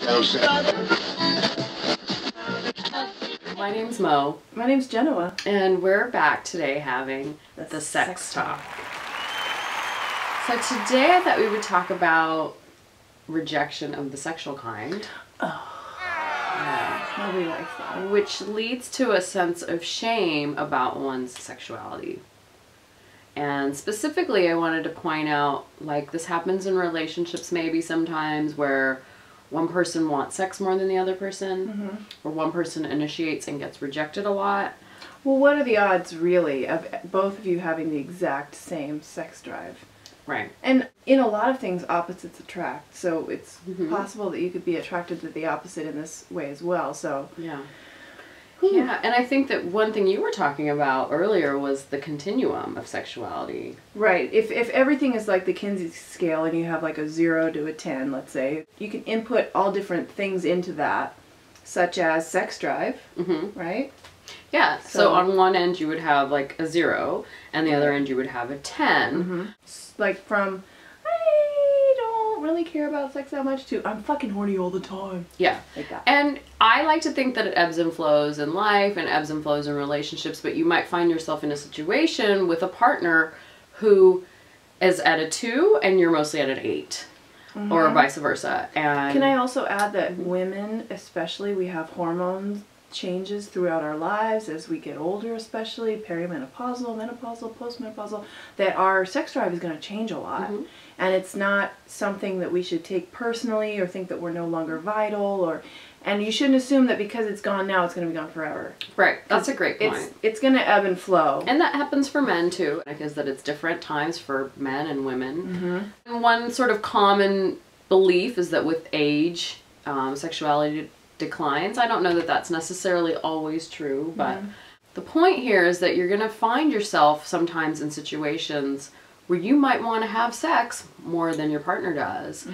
My name's Mo. My name's Jenoa. And we're back today having the sex talk. So today I thought we would talk about rejection of the sexual kind. Nobody likes that. Which leads to a sense of shame about one's sexuality. And specifically I wanted to point out, like, this happens in relationships maybe sometimes where one person wants sex more than the other person, or one person initiates and gets rejected a lot. Well, what are the odds really of both of you having the exact same sex drive? Right. And in a lot of things, opposites attract. So it's possible that you could be attracted to the opposite in this way as well. So yeah. Yeah, and I think that one thing you were talking about earlier was the continuum of sexuality. Right. If everything is like the Kinsey scale and you have like a 0 to a 10, let's say, you can input all different things into that, such as sex drive, right? Yeah, so on one end you would have like a 0, and the other end you would have a 10. Like from, I don't really care about sex that much, to I'm fucking horny all the time. Yeah. Like that. And I like to think that it ebbs and flows in life and ebbs and flows in relationships, but you might find yourself in a situation with a partner who is at a 2 and you're mostly at an 8. Or vice versa. And can I also add that women, especially, we have hormone changes throughout our lives as we get older, especially perimenopausal, menopausal, postmenopausal, that our sex drive is going to change a lot. And it's not something that we should take personally or think that we're no longer vital, and you shouldn't assume that because it's gone now it's going to be gone forever. Right. That's a great point. It's going to ebb and flow. And that happens for men too, because that it's different times for men and women. And one sort of common belief is that with age, sexuality declines. I don't know that that's necessarily always true, but the point here is that you're going to find yourself sometimes in situations where you might want to have sex more than your partner does.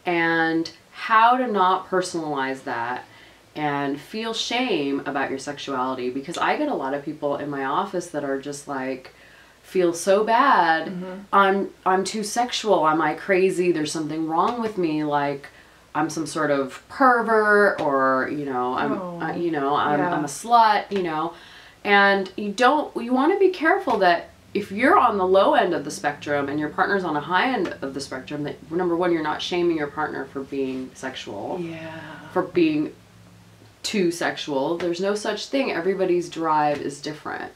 And how to not personalize that and feel shame about your sexuality, because I get a lot of people in my office that are just like, feel so bad. I'm too sexual. Am I crazy? There's something wrong with me. Like, I'm some sort of pervert, or, you know, I'm a slut, you know. And you want to be careful that if you're on the low end of the spectrum and your partner's on a high end of the spectrum, that number one, you're not shaming your partner for being sexual. For being too sexual. There's no such thing. Everybody's drive is different.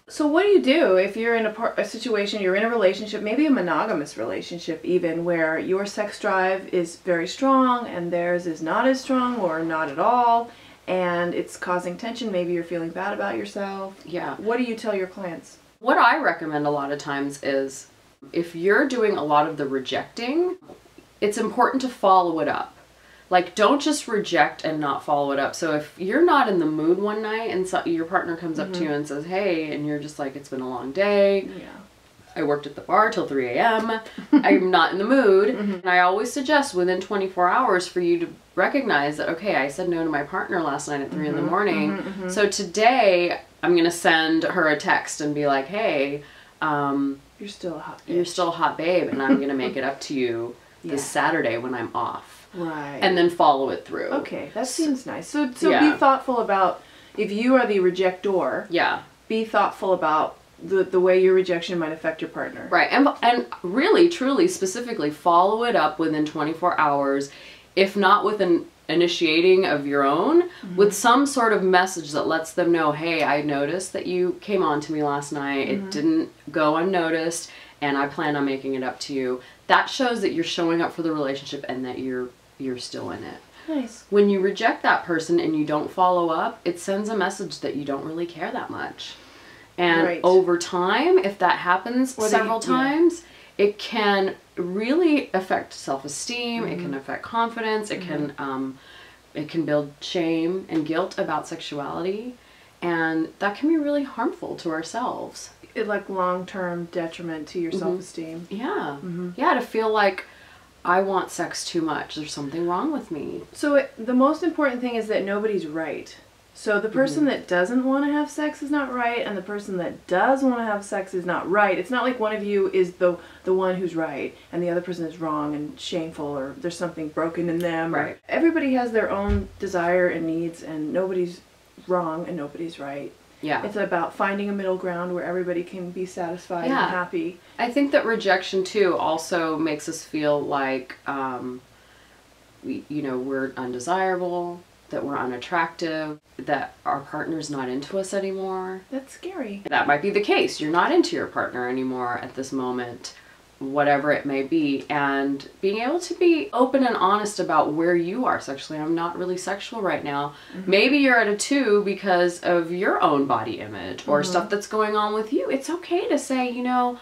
So what do you do if you're in a situation, you're in a relationship, maybe a monogamous relationship even, where your sex drive is very strong and theirs is not as strong or not at all, and it's causing tension, maybe you're feeling bad about yourself? Yeah. What do you tell your clients? What I recommend a lot of times is, if you're doing a lot of the rejecting, it's important to follow it up. Like, don't just reject and not follow it up. So if you're not in the mood one night and your partner comes up to you and says, hey, and you're just like, it's been a long day. I worked at the bar till 3 a.m. I'm not in the mood. And I always suggest within 24 hours for you to recognize that, okay, I said no to my partner last night at 3 in the morning. So today I'm going to send her a text and be like, hey, you're still a hot bitch. You're still a hot babe, and I'm going to make it up to you this Saturday when I'm off. Right. And then follow it through. Okay, that seems nice. So be thoughtful about, if you are the rejector, be thoughtful about the way your rejection might affect your partner. Right. And really, truly, specifically, follow it up within 24 hours, if not with an initiating of your own, with some sort of message that lets them know, hey, I noticed that you came on to me last night. It didn't go unnoticed, and I plan on making it up to you. That shows that you're showing up for the relationship and that you're still in it. Nice. When you reject that person and you don't follow up, it sends a message that you don't really care that much. And over time, if that happens several times, it can really affect self-esteem, it can affect confidence, it can build shame and guilt about sexuality, and that can be really harmful to ourselves. Like long-term detriment to your self-esteem. Yeah. Yeah, to feel like I want sex too much. There's something wrong with me. So the most important thing is that nobody's right. So the person that doesn't want to have sex is not right, and the person that does want to have sex is not right. It's not like one of you is the one who's right and the other person is wrong and shameful, or there's something broken in them. Right. Everybody has their own desire and needs, and nobody's wrong and nobody's right. Yeah. It's about finding a middle ground where everybody can be satisfied and happy. I think that rejection too also makes us feel like we're undesirable, that we're unattractive, that our partner's not into us anymore. That's scary. That might be the case. You're not into your partner anymore at this moment, whatever it may be. And being able to be open and honest about where you are sexually. I'm not really sexual right now. Maybe you're at a 2 because of your own body image or stuff that's going on with you. It's okay to say, you know,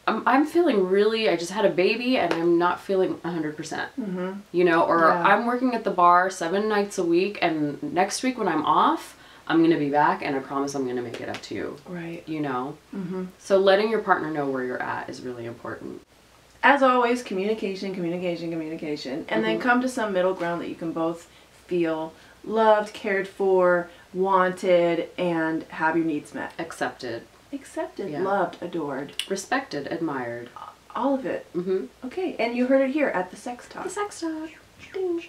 I'm feeling really, I just had a baby and I'm not feeling 100%, you know, or I'm working at the bar 7 nights a week and next week when I'm off, I'm going to be back and I promise I'm going to make it up to you. Right. You know? So letting your partner know where you're at is really important. As always, communication, communication, communication. And then come to some middle ground that you can both feel loved, cared for, wanted, and have your needs met. Accepted. Accepted, loved, adored. Respected, admired. All of it. Okay, and you heard it here at the Sex Talk. The Sex Talk. Ding.